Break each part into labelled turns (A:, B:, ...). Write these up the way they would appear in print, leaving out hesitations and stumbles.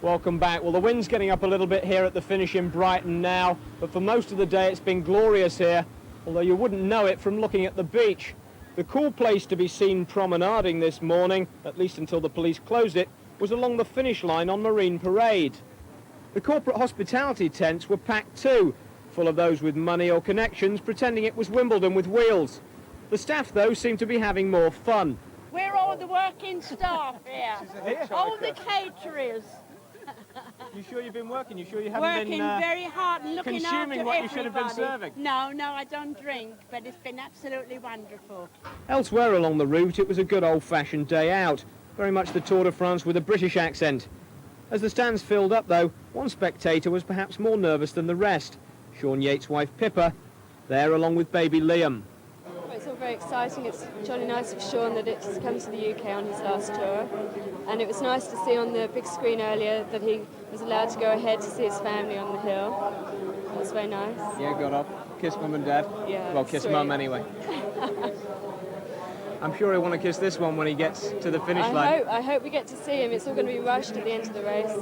A: Welcome back. Well, the wind's getting up a little bit here at the finish in Brighton now, but for most of the day it's been glorious here, although you wouldn't know it from looking at the beach. The cool place to be seen promenading this morning, at least until the police closed it, was along the finish line on Marine Parade. The corporate hospitality tents were packed too, full of those with money or connections pretending it was Wimbledon with wheels. The staff, though, seemed to be having more fun.
B: We're all the working staff here. All the caterers.
A: You sure you've been working? You sure you haven't been
B: very hard and looking after
A: consuming what you should have been
B: everybody?
A: serving?
B: No, I don't drink, but it's been absolutely wonderful.
A: Elsewhere along the route, it was a good old-fashioned day out, very much the Tour de France with a British accent. As the stands filled up, though, one spectator was perhaps more nervous than the rest. Sean Yates' wife Pippa, there along with baby Liam.
C: It's all very exciting. It's jolly nice for Sean that it's come to the UK on his last tour. And it was nice to see on the big screen earlier that he was allowed to go ahead to see his family on the hill. That was very nice.
A: Yeah, got off. Kiss mum and dad.
C: Yeah,
A: well, kiss
C: sweet.
A: mum anyway. I'm sure he'll want to kiss this one when he gets to the finish line.
C: I hope we get to see him. It's all going to be rushed at the end of the race.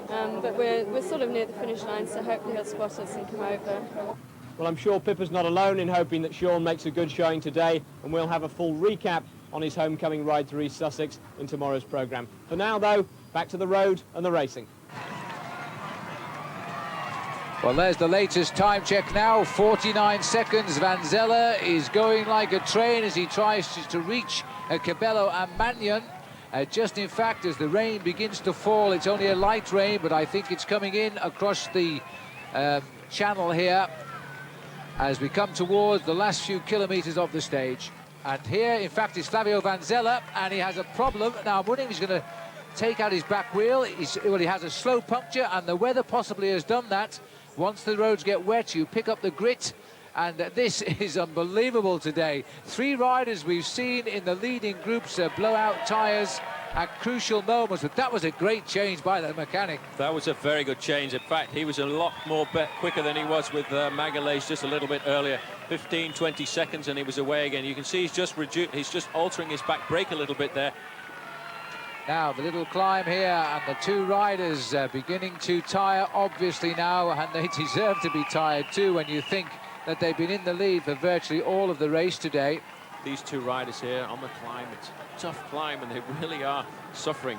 C: But we're sort of near the finish line, so hopefully he'll spot us and come over.
A: Well, I'm sure Pippa's not alone in hoping that Sean makes a good showing today, and we'll have a full recap on his homecoming ride through East Sussex in tomorrow's programme. For now, though, back to the road and the racing.
D: Well, there's the latest time check now, 49 seconds. Van Zelle is going like a train as he tries to reach Cabello and Magnan. Just in fact, as the rain begins to fall, it's only a light rain, but I think it's coming in across the channel here as we come towards the last few kilometres of the stage. And here, in fact, is Flavio Van Zelle, and he has a problem. Now, I'm wondering if he's going to take out his back wheel. He has a slow puncture, and the weather possibly has done that. Once the roads get wet, you pick up the grit, and this is unbelievable today. 3 riders we've seen in the leading groups blow out tyres at crucial moments, but that was a great change by the mechanic.
E: That was a very good change. In fact, he was a lot more quicker than he was with Magalhaes just a little bit earlier. 15-20 seconds and he was away again. You can see he's just altering his back brake a little bit there.
D: Now the little climb here, and the 2 riders beginning to tire obviously now, and they deserve to be tired too when you think that they've been in the lead for virtually all of the race today.
E: These 2 riders here on the climb, it's a tough climb and they really are suffering.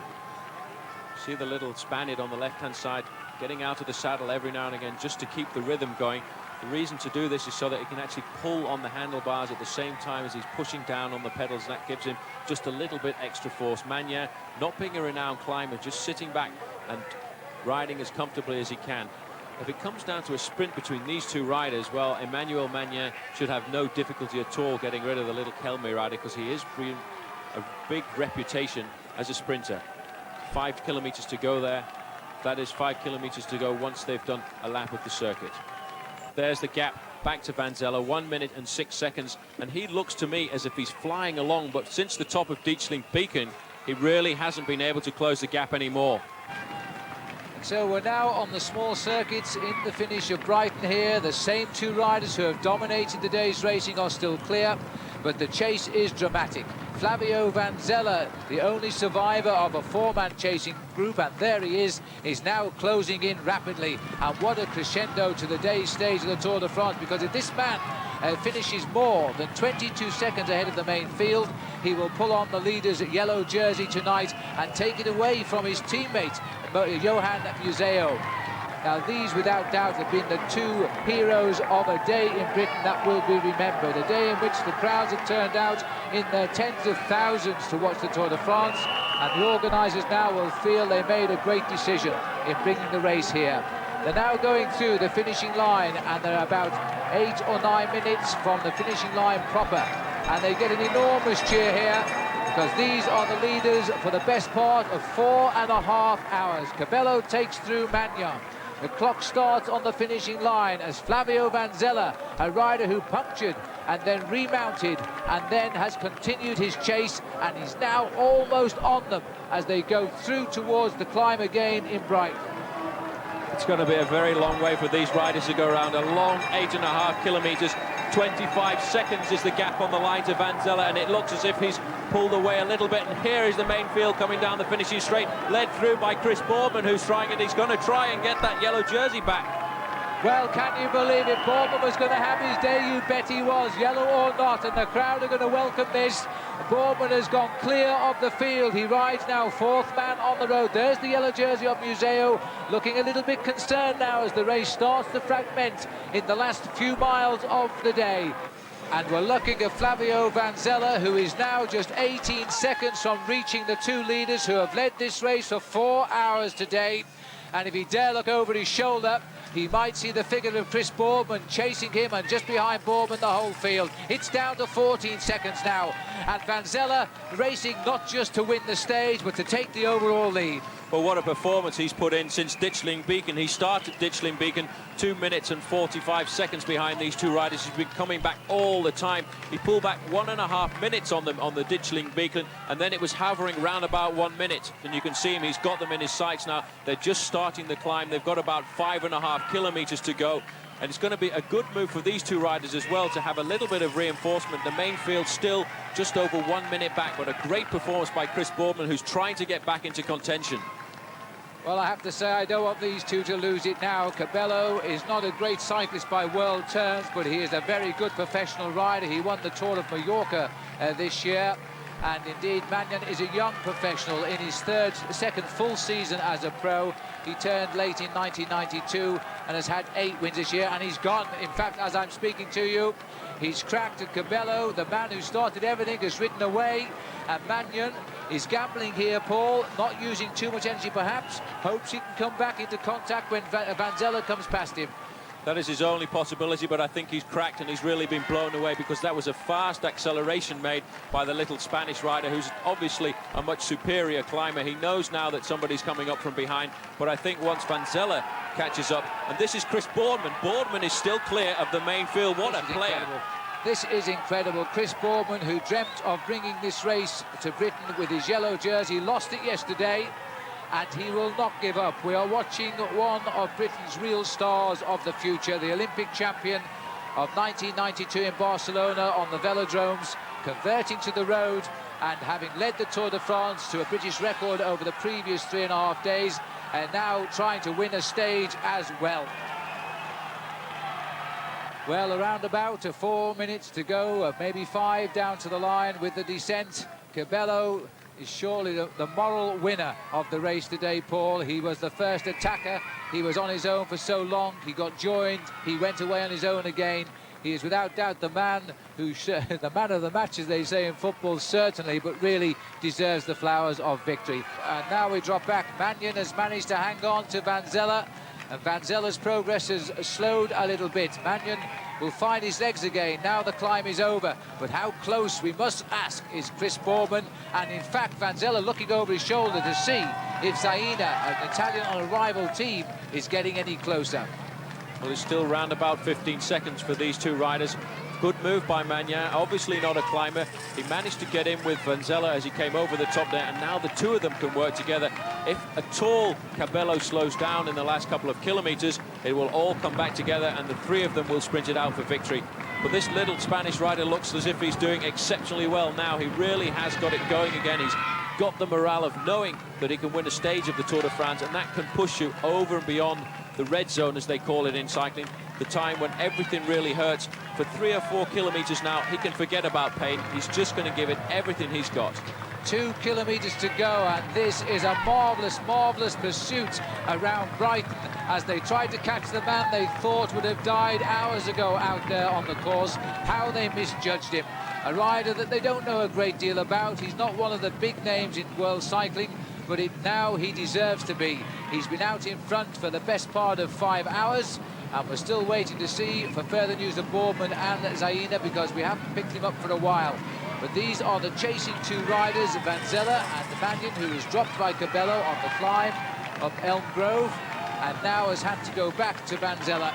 E: See the little Spaniard on the left-hand side getting out of the saddle every now and again just to keep the rhythm going. The reason to do this is so that he can actually pull on the handlebars at the same time as he's pushing down on the pedals, and that gives him just a little bit extra force. Magnan, not being a renowned climber, just sitting back and riding as comfortably as he can. If it comes down to a sprint between these 2 riders, well, Emmanuel Magnan should have no difficulty at all getting rid of the little Kelme rider, because he is bringing a big reputation as a sprinter. 5 kilometres to go there. That is 5 kilometres to go once they've done a lap of the circuit. There's the gap back to Van Zelle, 1 minute and 6 seconds, and he looks to me as if he's flying along, but since the top of Dietschling Beacon, he really hasn't been able to close the gap anymore.
D: So we're now on the small circuits in the finish of Brighton here. The same 2 riders who have dominated the day's racing are still clear, but the chase is dramatic. Flavio Van Zelle, the only survivor of a 4-man chasing group, and there he is now closing in rapidly. And what a crescendo to the day's stage of the Tour de France, because if this man finishes more than 22 seconds ahead of the main field, he will pull on the leader's yellow jersey tonight and take it away from his teammate, Johan Museo. Now, these, without doubt, have been the 2 heroes of a day in Britain that will be remembered. A day in which the crowds have turned out in their tens of thousands to watch the Tour de France, and the organisers now will feel they made a great decision in bringing the race here. They're now going through the finishing line, and they're about 8 or 9 minutes from the finishing line proper. And they get an enormous cheer here, because these are the leaders for the best part of 4.5 hours. Cabello takes through Magnan. The clock starts on the finishing line as Flavio Van Zelle, a rider who punctured and then remounted and then has continued his chase, and is now almost on them as they go through towards the climb again in Brighton.
E: It's going to be a very long way for these riders to go around, a long 8.5 kilometres, 25 seconds is the gap on the line to Vanzella, and it looks as if he's pulled away a little bit. And here is the main field coming down the finishing straight, led through by Chris Boardman, who's trying it. He's going to try and get that yellow jersey back.
D: Well, can you believe it? Boardman was going to have his day, you bet he was, yellow or not, and the crowd are going to welcome this. Boardman has gone clear of the field. He rides now fourth man on the road. There's the yellow jersey of Museo, looking a little bit concerned now as the race starts to fragment in the last few miles of the day. And we're looking at Flavio Vanzella, who is now just 18 seconds from reaching the two leaders who have led this race for 4 hours today. And if he dare look over his shoulder, he might see the figure of Chris Boardman chasing him, and just behind Boardman the whole field. It's down to 14 seconds now, and Vanzella racing not just to win the stage but to take the overall lead.
E: Well, what a performance he's put in since Ditchling Beacon. He started Ditchling Beacon 2 minutes and 45 seconds behind these two riders. He's been coming back all the time. He pulled back 1.5 minutes on them on the Ditchling Beacon, and then it was hovering round about 1 minute. And you can see him, he's got them in his sights now. They're just starting the climb. They've got about 5.5 kilometers to go. And it's going to be a good move for these two riders as well to have a little bit of reinforcement. The main field still just over 1 minute back, but a great performance by Chris Boardman, who's trying to get back into contention.
D: Well, I have to say, I don't want these two to lose it now. Cabello is not a great cyclist by world terms, but he is a very good professional rider. He won the Tour of Mallorca this year. And indeed, Mannion is a young professional in his second full season as a pro. He turned late in 1992 and has had 8 wins this year, and he's gone. In fact, as I'm speaking to you, he's cracked at Cabello. The man who started everything has ridden away, and Mannion is gambling here, Paul, not using too much energy perhaps, hopes he can come back into contact when Vanzella comes past him.
E: That is his only possibility, but I think he's cracked and he's really been blown away, because that was a fast acceleration made by the little Spanish rider, who's obviously a much superior climber. He knows now that somebody's coming up from behind, but I think once Vanzella catches up, and this is Chris Boardman. Boardman is still clear of the main field. What a player.
D: Incredible. This is incredible. Chris Boardman, who dreamt of bringing this race to Britain with his yellow jersey, lost it yesterday, and he will not give up. We are watching one of Britain's real stars of the future, the Olympic champion of 1992 in Barcelona on the velodromes, converting to the road and having led the Tour de France to a British record over the previous 3.5 days, and now trying to win a stage as well. Well, around about 4 minutes to go, maybe 5 down to the line with the descent. Cabello is surely the moral winner of the race today, Paul. He was the first attacker. He was on his own for so long. He got joined. He went away on his own again. He is without doubt the man who, the man of the match, as they say in football, certainly, but really deserves the flowers of victory. And now we drop back. Mannion has managed to hang on to Vanzella, and Vanzella's progress has slowed a little bit. Mannion will find his legs again. Now the climb is over, but how close, we must ask, is Chris Boardman? And in fact, Vanzella looking over his shoulder to see if Zaina, an Italian on a rival team, is getting any closer.
E: Well, it's still round about 15 seconds for these two riders. Good move by Magnan, obviously not a climber. He managed to get in with Vanzella as he came over the top there, and now the two of them can work together. If at all Cabello slows down in the last couple of kilometers, it will all come back together and the three of them will sprint it out for victory. But this little Spanish rider looks as if he's doing exceptionally well now. He really has got it going again. He's got the morale of knowing that he can win a stage of the Tour de France, and that can push you over and beyond the red zone, as they call it in cycling, the time when everything really hurts. For 3 or 4 kilometers now, he can forget about pain. He's just going to give it everything he's got.
D: 2 kilometers to go, and this is a marvellous, marvellous pursuit around Brighton as they tried to catch the man they thought would have died hours ago out there on the course. How they misjudged him. A rider that they don't know a great deal about. He's not one of the big names in world cycling, but now he deserves to be. He's been out in front for the best part of 5 hours, and we're still waiting to see for further news of Boardman and Zaina, because we haven't picked him up for a while. But these are the chasing two riders, Vanzella and Mannion, who was dropped by Cabello on the climb of Elm Grove, and now has had to go back to Vanzella.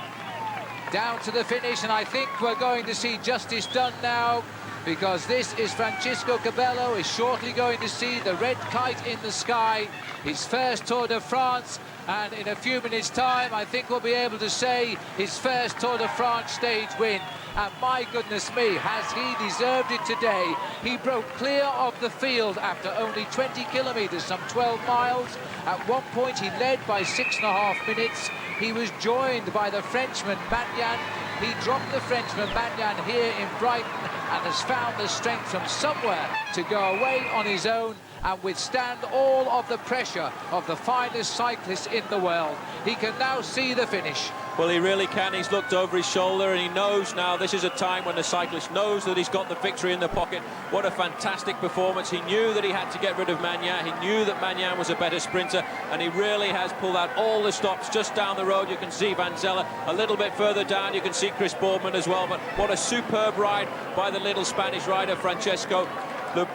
D: Down to the finish, and I think we're going to see justice done now because this is Francisco Cabello is shortly going to see the red kite in the sky, his first Tour de France, and in a few minutes' time, I think we'll be able to say his first Tour de France stage win. And my goodness me, has he deserved it today. He broke clear of the field after only 20 kilometres, some 12 miles. At one point, he led by 6.5 minutes. He was joined by the Frenchman, Magnan. He dropped the Frenchman, Magnan, here in Brighton and has found the strength from somewhere to go away on his own and withstand all of the pressure of the finest cyclists in the world. He can now see the finish.
E: Well, he really can. He's looked over his shoulder and he knows now this is a time when the cyclist knows that he's got the victory in the pocket. What a fantastic performance. He knew that he had to get rid of Magnan. He knew that Magnan was a better sprinter, and he really has pulled out all the stops just down the road. You can see Vanzella a little bit further down. You can see Chris Boardman as well. But what a superb ride by the little Spanish rider, Francesco.
D: But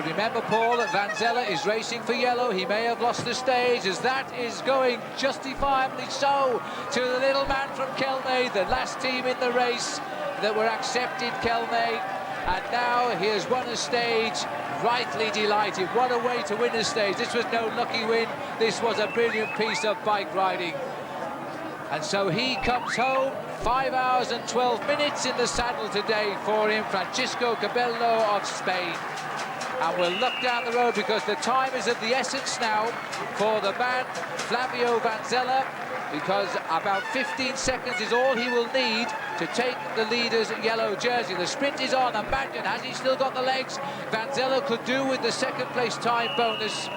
D: remember, Paul, that Vanzella is racing for yellow. He may have lost the stage, as that is going justifiably so to the little man from Kelmay, the last team in the race that were accepted, Kelmay. And now he has won a stage, rightly delighted. What a way to win a stage. This was no lucky win. This was a brilliant piece of bike riding. And so he comes home, 5 hours and 12 minutes in the saddle today for him, Francisco Cabello of Spain. And we'll look down the road because the time is of the essence now for the man, Flavio Vanzella, because about 15 seconds is all he will need to take the leader's yellow jersey. The sprint is on, and Magnan, has he still got the legs? Vanzella could do with the second place time bonus.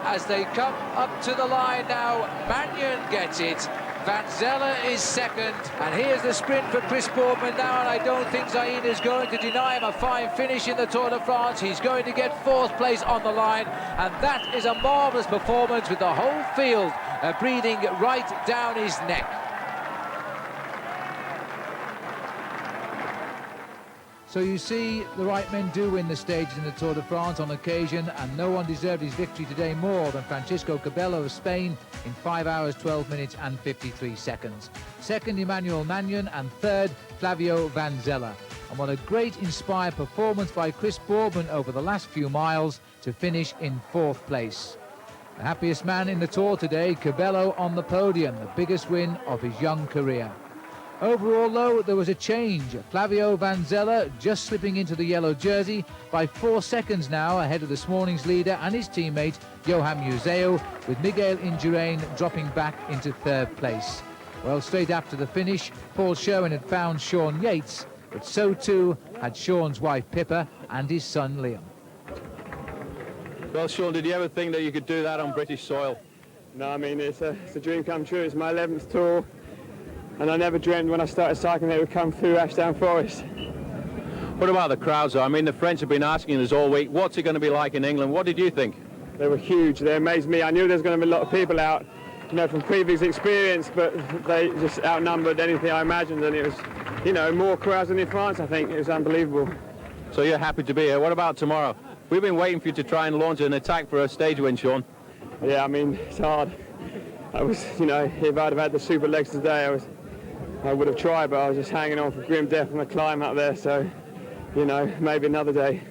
D: As they come up to the line now, Magnan gets it. Vanzella is second, and here's the sprint for Chris Boardman now, and I don't think Zayn is going to deny him a fine finish in the Tour de France. He's going to get fourth place on the line, and that is a marvellous performance with the whole field breathing right down his neck. So you see, the right men do win the stages in the Tour de France on occasion, and no one deserved his victory today more than Francisco Cabello of Spain in 5 hours, 12 minutes and 53 seconds. Second, Emmanuel Magnan, and third, Flavio Vanzella. And what a great inspired performance by Chris Boardman over the last few miles to finish in fourth place. The happiest man in the Tour today, Cabello on the podium, the biggest win of his young career. Overall, though, there was a change. Flavio Vanzella just slipping into the yellow jersey by 4 seconds now ahead of this morning's leader and his teammate, Johan Museo, with Miguel Indurain dropping back into third place. Well, straight after the finish, Paul Sherwin had found Sean Yates, but so too had Sean's wife Pippa and his son Liam.
F: Well, Sean, did you ever think that you could do that on British soil?
A: No, I mean, it's a dream come true. It's my 11th tour. And I never dreamed when I started cycling that it would come through Ashdown Forest.
F: What about the crowds, though? I mean, the French have been asking us all week, what's it going to be like in England? What did you think?
A: They were huge. They amazed me. I knew there was going to be a lot of people out, you know, from previous experience, but they just outnumbered anything I imagined, and it was, you know, more crowds than in France, I think. It was unbelievable.
F: So you're happy to be here. What about tomorrow? We've been waiting for you to try and launch an attack for a stage win, Sean.
A: Yeah, I mean, it's hard. I was, you know, if I'd have had the super legs today, I would have tried, but I was just hanging on for grim death on the climb up there, so, you know, maybe another day.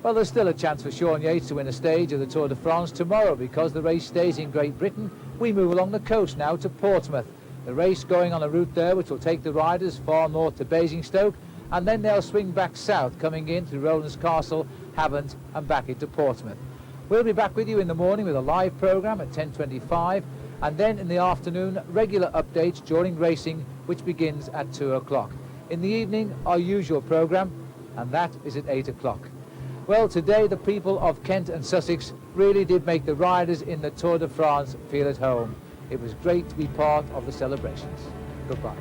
D: Well, there's still a chance for Sean Yates to win a stage of the Tour de France tomorrow because the race stays in Great Britain. We move along the coast now to Portsmouth. The race going on a route there which will take the riders far north to Basingstoke, and then they'll swing back south, coming in through Rowlands Castle, Havant and back into Portsmouth. We'll be back with you in the morning with a live programme at 10:25, and then in the afternoon, regular updates during racing, which begins at 2 o'clock. In the evening, our usual programme, and that is at 8 o'clock. Well, today the people of Kent and Sussex really did make the riders in the Tour de France feel at home. It was great to be part of the celebrations. Goodbye.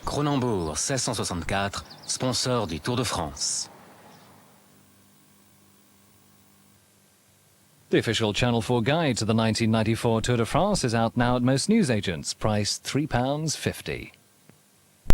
G: Cronenbourg 1664, sponsor du Tour de France.
H: The official Channel 4 guide to the 1994 Tour de France is out now at most newsagents, priced £3.50.